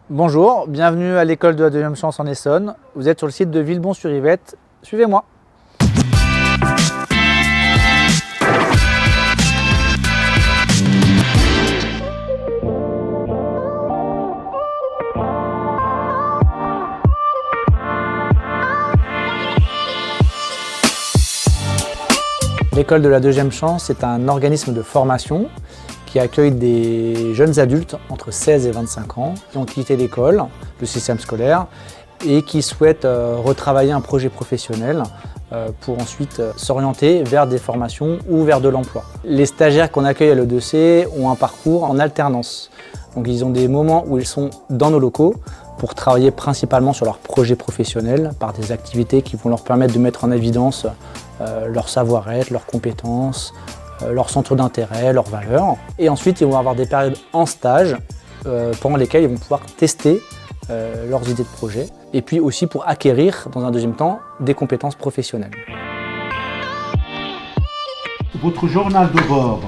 Bonjour, bienvenue à l'école de la deuxième chance en Essonne. Vous êtes sur le site de Villebon-sur-Yvette. Suivez-moi. L'école de la deuxième chance est un organisme de formation qui accueille des jeunes adultes entre 16 et 25 ans qui ont quitté l'école, le système scolaire, et qui souhaitent retravailler un projet professionnel pour ensuite s'orienter vers des formations ou vers de l'emploi. Les stagiaires qu'on accueille à l'E2C ont un parcours en alternance. Donc ils ont des moments où ils sont dans nos locaux pour travailler principalement sur leur projet professionnel par des activités qui vont leur permettre de mettre en évidence leur savoir-être, leurs compétences, leur centre d'intérêt, leurs valeurs. Et ensuite, ils vont avoir des périodes en stage pendant lesquelles ils vont pouvoir tester leurs idées de projet et puis aussi pour acquérir, dans un deuxième temps, des compétences professionnelles. Votre journal de bord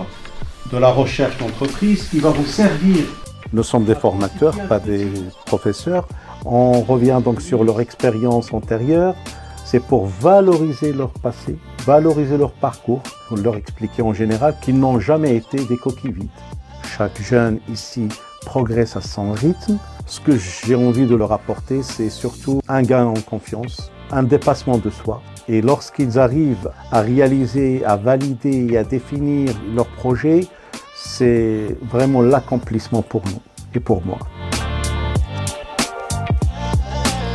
de la recherche d'entreprise qui va vous servir. Nous sommes des formateurs, pas des professeurs. On revient donc sur leur expérience antérieure. C'est pour valoriser leur passé, valoriser leur parcours, pour leur expliquer en général qu'ils n'ont jamais été des coquilles vides. Chaque jeune ici progresse à son rythme. Ce que j'ai envie de leur apporter, c'est surtout un gain en confiance, un dépassement de soi. Et lorsqu'ils arrivent à réaliser, à valider et à définir leur projet, c'est vraiment l'accomplissement pour nous et pour moi.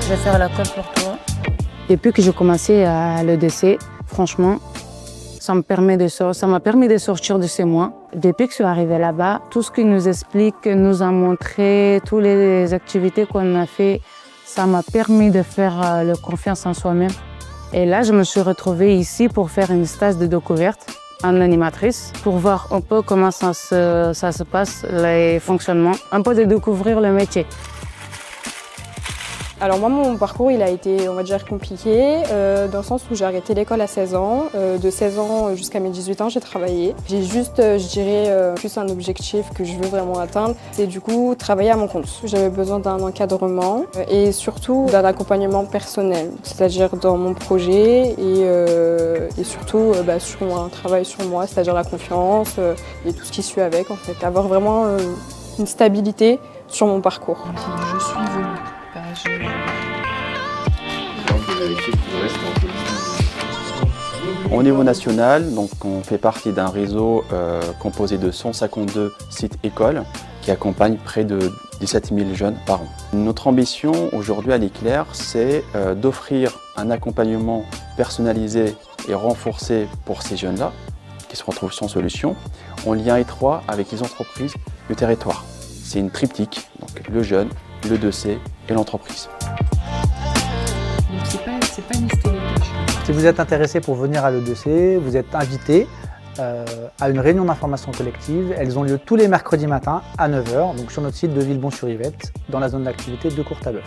Je vais faire l'école pour toi. Depuis que j'ai commencé à l'E2C, franchement, ça m'a permis de sortir de chez moi. Depuis que je suis arrivée là-bas, tout ce qu'il nous explique, nous a montré, toutes les activités qu'on a fait, ça m'a permis de faire confiance en soi-même. Et là, je me suis retrouvée ici pour faire une stage de découverte en animatrice, pour voir un peu comment ça se passe, les fonctionnements, un peu de découvrir le métier. Alors moi, mon parcours, il a été, on va dire, compliqué, dans le sens où j'ai arrêté l'école à 16 ans. De 16 ans jusqu'à mes 18 ans, j'ai travaillé. J'ai juste, je dirais, plus un objectif que je veux vraiment atteindre, c'est du coup travailler à mon compte. J'avais besoin d'un encadrement et surtout d'un accompagnement personnel, c'est-à-dire dans mon projet et surtout sur un travail sur moi, c'est-à-dire la confiance et tout ce qui suit avec, en fait. Avoir vraiment une stabilité sur mon parcours. Je suis venue. Au niveau national, donc on fait partie d'un réseau composé de 152 sites écoles qui accompagnent près de 17 000 jeunes par an. Notre ambition aujourd'hui à l'Éclair, c'est d'offrir un accompagnement personnalisé et renforcé pour ces jeunes-là qui se retrouvent sans solution, en lien étroit avec les entreprises du territoire. C'est une triptyque, donc le jeune, le 2C et l'entreprise. Donc c'est pas une liste des tâches. Si vous êtes intéressé pour venir à l'E2C, vous êtes invité à une réunion d'information collective. Elles ont lieu tous les mercredis matins à 9 h, donc sur notre site de Villebon-sur-Yvette, dans la zone d'activité de Courtabœuf.